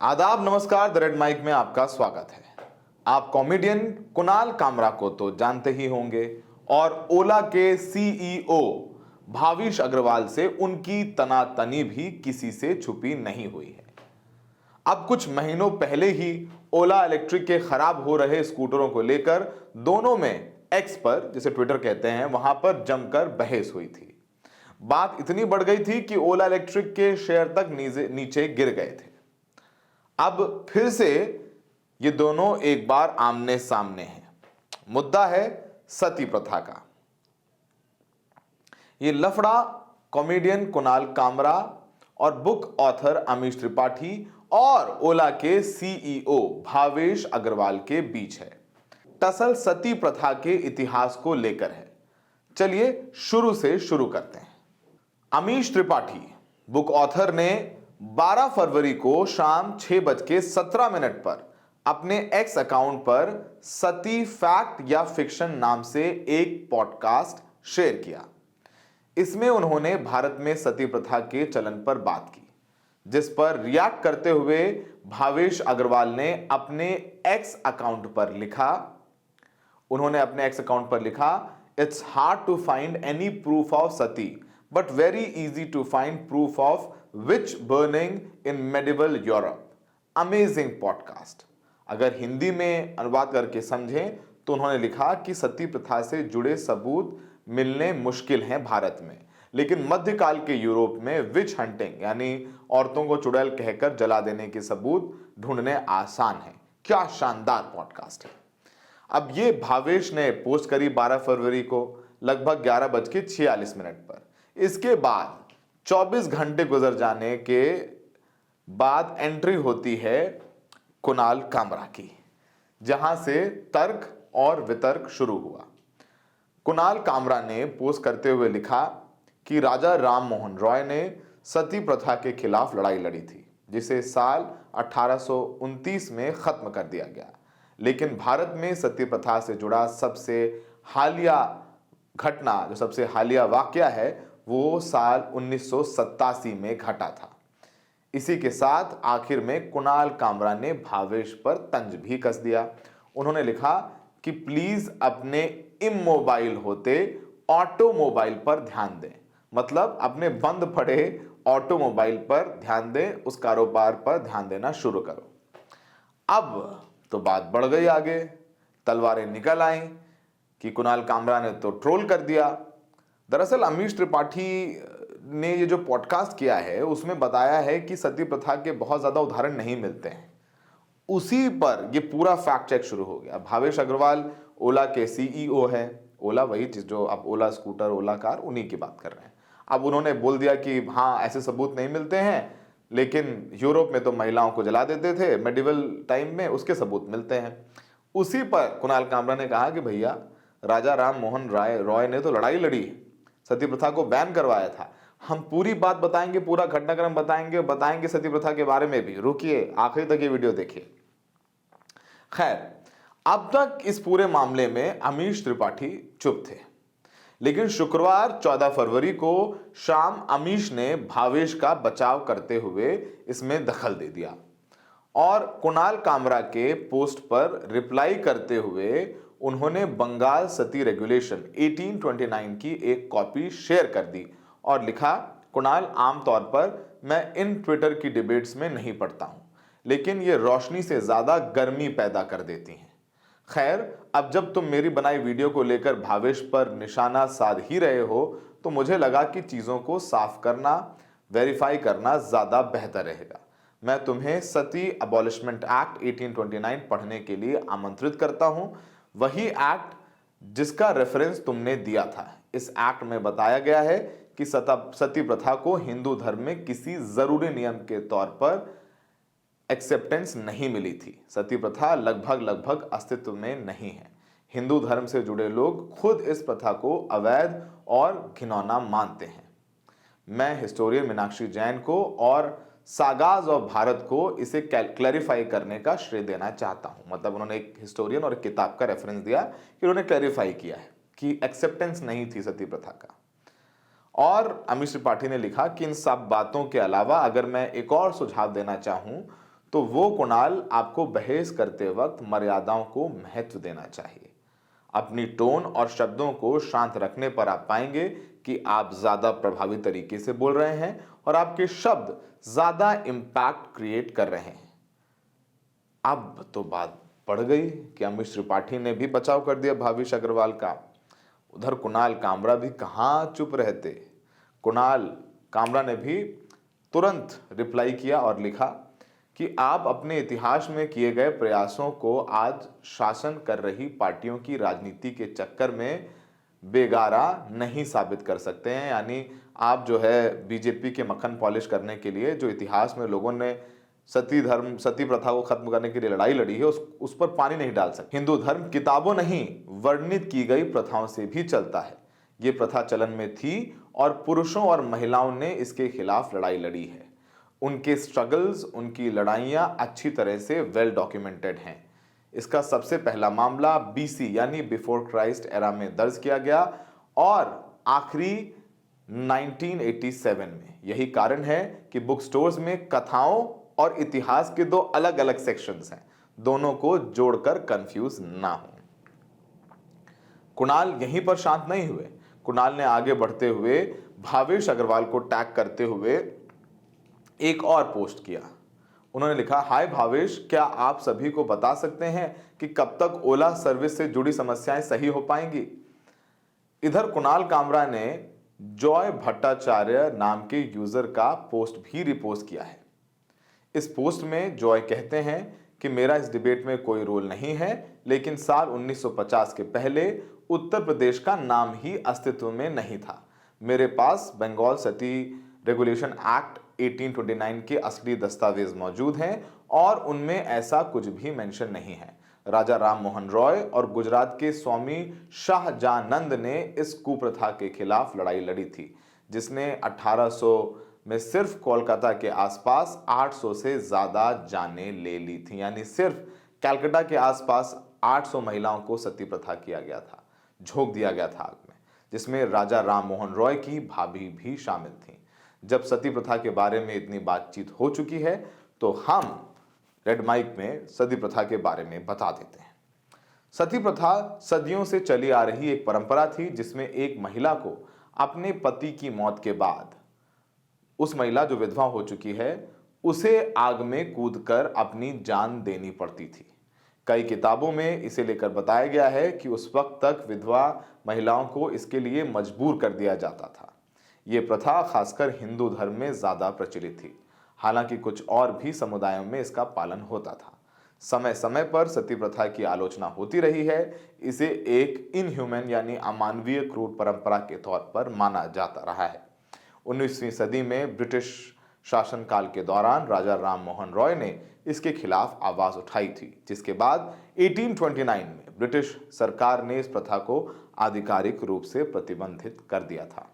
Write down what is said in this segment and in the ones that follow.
आदाब, नमस्कार। The red mic में आपका स्वागत है। आप कॉमेडियन कुणाल कामरा को तो जानते ही होंगे और ओला के सीईओ भाविश अग्रवाल से उनकी तनातनी भी किसी से छुपी नहीं हुई है। अब कुछ महीनों पहले ही ओला इलेक्ट्रिक के खराब हो रहे स्कूटरों को लेकर दोनों में एक्स पर, जिसे ट्विटर कहते हैं, वहां पर जमकर बहस हुई थी। बात इतनी बढ़ गई थी कि ओला इलेक्ट्रिक के शेयर तक नीचे गिर गए थे। अब फिर से ये दोनों एक बार आमने सामने हैं। मुद्दा है सती प्रथा का। ये लफड़ा कॉमेडियन कुणाल कामरा और बुक ऑथर अमीश त्रिपाठी और ओला के सीईओ भावेश अग्रवाल के बीच है। टसल सती प्रथा के इतिहास को लेकर है। चलिए शुरू से शुरू करते हैं। अमीश त्रिपाठी बुक ऑथर ने 12 फरवरी को शाम 6:17 पर अपने एक्स अकाउंट पर सती फैक्ट या फिक्शन नाम से एक पॉडकास्ट शेयर किया। इसमें उन्होंने भारत में सती प्रथा के चलन पर बात की, जिस पर रिएक्ट करते हुए भावेश अग्रवाल ने अपने एक्स अकाउंट पर लिखा, it's hard to find any proof of sati but very easy to find proof of witch burning in medieval Europe. Amazing podcast. अगर हिंदी में अनुवाद करके समझें तो उन्होंने लिखा कि सती प्रथा से जुड़े सबूत मिलने मुश्किल हैं भारत में, लेकिन मध्यकाल के यूरोप में विच हंटिंग यानी औरतों को चुड़ैल कहकर जला देने के सबूत ढूंढने आसान है। क्या शानदार पॉडकास्ट है। अब ये भावेश ने पोस्ट करी 12 फरवरी को लगभग 11:46 पर। इसके बाद 24 घंटे गुजर जाने के बाद एंट्री होती है कुणाल कामरा की, जहां से तर्क और वितर्क शुरू हुआ। कुणाल कामरा ने पोस्ट करते हुए लिखा कि राजा राम मोहन रॉय ने सती प्रथा के खिलाफ लड़ाई लड़ी थी, जिसे साल 1829 में खत्म कर दिया गया। लेकिन भारत में सती प्रथा से जुड़ा सबसे हालिया घटना, जो सबसे हालिया वाकया है, वो साल 1987 में घटा था। इसी के साथ आखिर में कुणाल कामरा ने भावेश पर तंज भी कस दिया। उन्होंने लिखा कि प्लीज अपने इमोबाइल होते ऑटोमोबाइल पर ध्यान दें, मतलब अपने बंद पड़े ऑटोमोबाइल पर ध्यान दें, उस कारोबार पर ध्यान देना शुरू करो। अब तो बात बढ़ गई आगे, तलवारें निकल आई कि कुणाल कामरा ने तो ट्रोल कर दिया। दरअसल अमीश त्रिपाठी ने ये जो पॉडकास्ट किया है उसमें बताया है कि सती प्रथा के बहुत ज़्यादा उदाहरण नहीं मिलते हैं। उसी पर ये पूरा फैक्ट चेक शुरू हो गया। भावेश अग्रवाल ओला के सीईओ है। ओला वही चीज़ जो आप ओला स्कूटर, ओला कार, उन्हीं की बात कर रहे हैं। अब उन्होंने बोल दिया कि हाँ, ऐसे सबूत नहीं मिलते हैं, लेकिन यूरोप में तो महिलाओं को जला देते थे मेडिवल टाइम में, उसके सबूत मिलते हैं। उसी पर कुणाल कामरा ने कहा कि भैया, राजा राम मोहन रॉय ने तो लड़ाई लड़ी, सती प्रथा को बैन करवाया था। हम पूरी बात बताएंगे, पूरा घटनाक्रम बताएंगे सती प्रथा के बारे में भी। रुकिए, आखिरी तक ये वीडियो देखिए। खैर, अब तक इस पूरे मामले में अमीश त्रिपाठी चुप थे, लेकिन शुक्रवार 14 फरवरी को शाम अमीश ने भावेश का बचाव करते हुए इसमें दखल दे दिया और कुणाल कामरा के पोस्ट पर रिप्लाई करते हुए उन्होंने बंगाल सती रेगुलेशन 1829 की एक कॉपी शेयर कर दी और लिखा, कुणाल, आमतौर पर मैं इन ट्विटर की डिबेट्स में नहीं पढ़ता हूं, लेकिन ये रोशनी से ज्यादा गर्मी पैदा कर देती हैं। खैर, अब जब तुम मेरी बनाई वीडियो को लेकर भावेश पर निशाना साध ही रहे हो, तो मुझे लगा कि चीजों को साफ करना, वेरीफाई करना ज्यादा बेहतर रहेगा। मैं तुम्हें सती अबॉलिशमेंट एक्ट 1829 पढ़ने के लिए आमंत्रित करता हूं, वही एक्ट जिसका रेफरेंस तुमने दिया था। इस एक्ट में बताया गया है कि सती प्रथा को हिंदू धर्म में किसी जरूरी नियम के तौर पर एक्सेप्टेंस नहीं मिली थी। सती प्रथा लगभग अस्तित्व में नहीं है। हिंदू धर्म से जुड़े लोग खुद इस प्रथा को अवैध और घिनौना मानते हैं। मैं हिस्टोरियन मीनाक्षी जैन को और सागाज ऑफ भारत को इसे क्लैरिफाई करने का श्रेय देना चाहता हूं। मतलब उन्होंने एक हिस्टोरियन और एक किताब का रेफरेंस दिया कि उन्होंने क्लैरिफाई किया है कि एक्सेप्टेंस नहीं थी सती प्रथा का। और अमीश त्रिपाठी ने लिखा कि इन सब बातों के अलावा अगर मैं एक और सुझाव देना चाहूं तो वो कुणाल आपको बहस करते वक्त मर्यादाओं को महत्व देना चाहिए। अपनी टोन और शब्दों को शांत रखने पर आप पाएंगे कि आप ज्यादा प्रभावी तरीके से बोल रहे हैं और आपके शब्द ज्यादा इंपैक्ट क्रिएट कर रहे हैं। अब तो बात बढ़ गई कि अमिश त्रिपाठी ने भी बचाव कर दिया भावेश अग्रवाल का। उधर कुणाल कामरा भी कहां चुप रहते। कुणाल कामरा ने भी तुरंत रिप्लाई किया और लिखा कि आप अपने इतिहास में किए गए प्रयासों को आज शासन कर रही पार्टियों की राजनीति के चक्कर में बेगारा नहीं साबित कर सकते हैं। यानी आप जो है बीजेपी के मक्खन पॉलिश करने के लिए जो इतिहास में लोगों ने सती प्रथा को खत्म करने के लिए लड़ाई लड़ी है उस पर पानी नहीं डाल सकते। हिंदू धर्म किताबों नहीं वर्णित की गई प्रथाओं से भी चलता है। ये प्रथा चलन में थी और पुरुषों और महिलाओं ने इसके खिलाफ लड़ाई लड़ी है। उनके स्ट्रगल्स, उनकी लड़ाइयां अच्छी तरह से वेल डॉक्यूमेंटेड हैं। इसका सबसे पहला मामला बीसी यानी बिफोर क्राइस्ट एरा में दर्ज किया गया और आखिरी 1987 में। यही कारण है कि बुक स्टोर्स में कथाओं और इतिहास के दो अलग अलग सेक्शंस हैं, दोनों को जोड़कर कंफ्यूज ना हो। कुणाल यहीं पर शांत नहीं हुए। कुणाल ने आगे बढ़ते हुए भावेश अग्रवाल को टैग करते हुए एक और पोस्ट किया। उन्होंने लिखा, हाय भावेश, क्या आप सभी को बता सकते हैं कि कब तक ओला सर्विस से जुड़ी समस्याएं सही हो पाएंगी। इधर कुणाल कामरा ने जॉय भट्टाचार्य नाम के यूजर का पोस्ट भी रिपोस्ट किया है। इस पोस्ट में जॉय कहते हैं कि मेरा इस डिबेट में कोई रोल नहीं है, लेकिन साल 1950 के पहले उत्तर प्रदेश का नाम ही अस्तित्व में नहीं था। मेरे पास बंगाल सती रेगुलेशन एक्ट 1829 के असली दस्तावेज मौजूद हैं और उनमें ऐसा कुछ भी मेंशन नहीं है। राजा राम मोहन रॉय और गुजरात के स्वामी शाहजानंद ने इस कुप्रथा के खिलाफ लड़ाई लड़ी थी, जिसने 1800 में सिर्फ कोलकाता के आसपास 800 से ज्यादा जानें ले ली थी। यानी सिर्फ कलकत्ता के आसपास 800 महिलाओं को सती प्रथा किया गया था, झोंक दिया गया था आग में, जिसमें राजा राम मोहन रॉय की भाभी भी शामिल थी। जब सती प्रथा के बारे में इतनी बातचीत हो चुकी है तो हम रेड माइक में सती प्रथा के बारे में बता देते हैं। सती प्रथा सदियों से चली आ रही एक परंपरा थी, जिसमें एक महिला को अपने पति की मौत के बाद उस महिला जो विधवा हो चुकी है उसे आग में कूदकर अपनी जान देनी पड़ती थी। कई किताबों में इसे लेकर बताया गया है कि उस वक्त तक विधवा महिलाओं को इसके लिए मजबूर कर दिया जाता था। यह प्रथा खासकर हिंदू धर्म में ज्यादा प्रचलित थी, हालांकि कुछ और भी समुदायों में इसका पालन होता था। समय समय पर सती प्रथा की आलोचना होती रही है। इसे एक इनह्यूमन यानी अमानवीय क्रूर परंपरा के तौर पर माना जाता रहा है। 19वीं सदी में ब्रिटिश शासनकाल के दौरान राजा राम मोहन रॉय ने इसके खिलाफ आवाज उठाई थी, जिसके बाद 1829 में ब्रिटिश सरकार ने इस प्रथा को आधिकारिक रूप से प्रतिबंधित कर दिया था।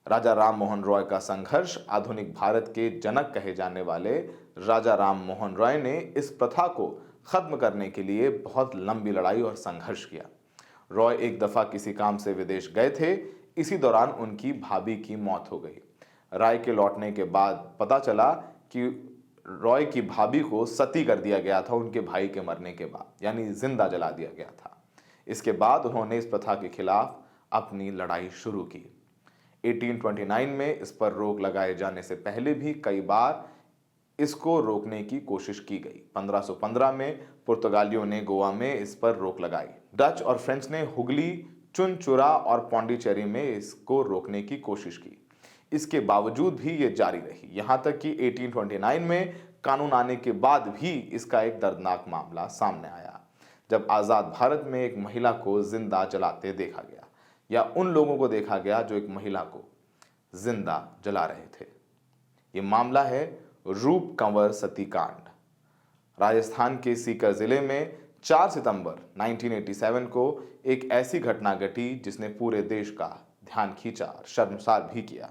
राजा राम मोहन रॉय का संघर्ष आधुनिक भारत के जनक कहे जाने वाले राजा राम मोहन रॉय ने इस प्रथा को खत्म करने के लिए बहुत लंबी लड़ाई और संघर्ष किया। रॉय एक दफा किसी काम से विदेश गए थे। इसी दौरान उनकी भाभी की मौत हो गई। राय के लौटने के बाद पता चला कि रॉय की भाभी को सती कर दिया गया था उनके भाई के मरने के बाद, यानी जिंदा जला दिया गया था। इसके बाद उन्होंने इस प्रथा के खिलाफ अपनी लड़ाई शुरू की। 1829 में इस पर रोक लगाए जाने से पहले भी कई बार इसको रोकने की कोशिश की गई। 1515 में पुर्तगालियों ने गोवा में इस पर रोक लगाई। डच और फ्रेंच ने हुगली, चुनचुरा और पौंडीचेरी में इसको रोकने की कोशिश की। इसके बावजूद भी ये जारी रही, यहां तक कि 1829 में कानून आने के बाद भी इसका एक दर्दनाक मामला सामने आया, जब आजाद भारत में एक महिला को जिंदा जलाते देखा गया, या उन लोगों को देखा गया जो एक महिला को जिंदा जला रहे थे। ये मामला है रूप कंवर सतीकांड। राजस्थान के सीकर जिले में 4 सितंबर 1987 को एक ऐसी घटना घटी जिसने पूरे देश का ध्यान खींचा और शर्मसार भी किया।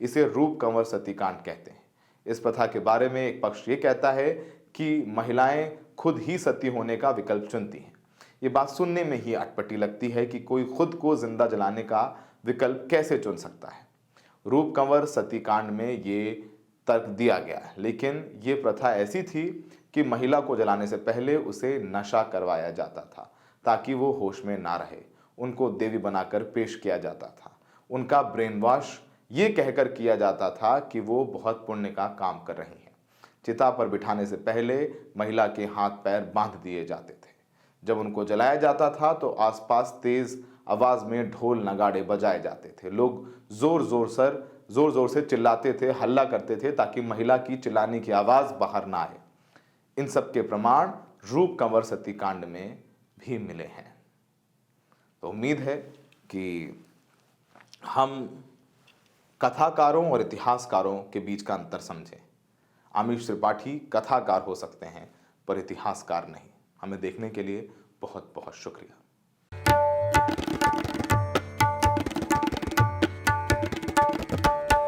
इसे रूप कंवर सतीकांड कहते हैं। इस प्रथा के बारे में एक पक्ष ये कहता है कि महिलाएं खुद ही सती होने का विकल्प चुनती हैं। ये बात सुनने में ही अटपटी लगती है कि कोई खुद को जिंदा जलाने का विकल्प कैसे चुन सकता है। रूप कंवर सतीकांड में ये तर्क दिया गया, लेकिन ये प्रथा ऐसी थी कि महिला को जलाने से पहले उसे नशा करवाया जाता था ताकि वो होश में ना रहे। उनको देवी बनाकर पेश किया जाता था। उनका ब्रेन वॉश ये कहकर किया जाता था कि वो बहुत पुण्य का काम कर रही हैं। चिता पर बिठाने से पहले महिला के हाथ पैर बांध दिए जाते थे। जब उनको जलाया जाता था तो आसपास तेज आवाज में ढोल नगाड़े बजाए जाते थे। लोग जोर जोर से चिल्लाते थे, हल्ला करते थे ताकि महिला की चिल्लाने की आवाज बाहर ना आए। इन सब के प्रमाण रूप कंवर सती कांड में भी मिले हैं। तो उम्मीद है कि हम कथाकारों और इतिहासकारों के बीच का अंतर समझें। आमिष त्रिपाठी कथाकार हो सकते हैं पर इतिहासकार नहीं। हमें देखने के लिए बहुत बहुत शुक्रिया।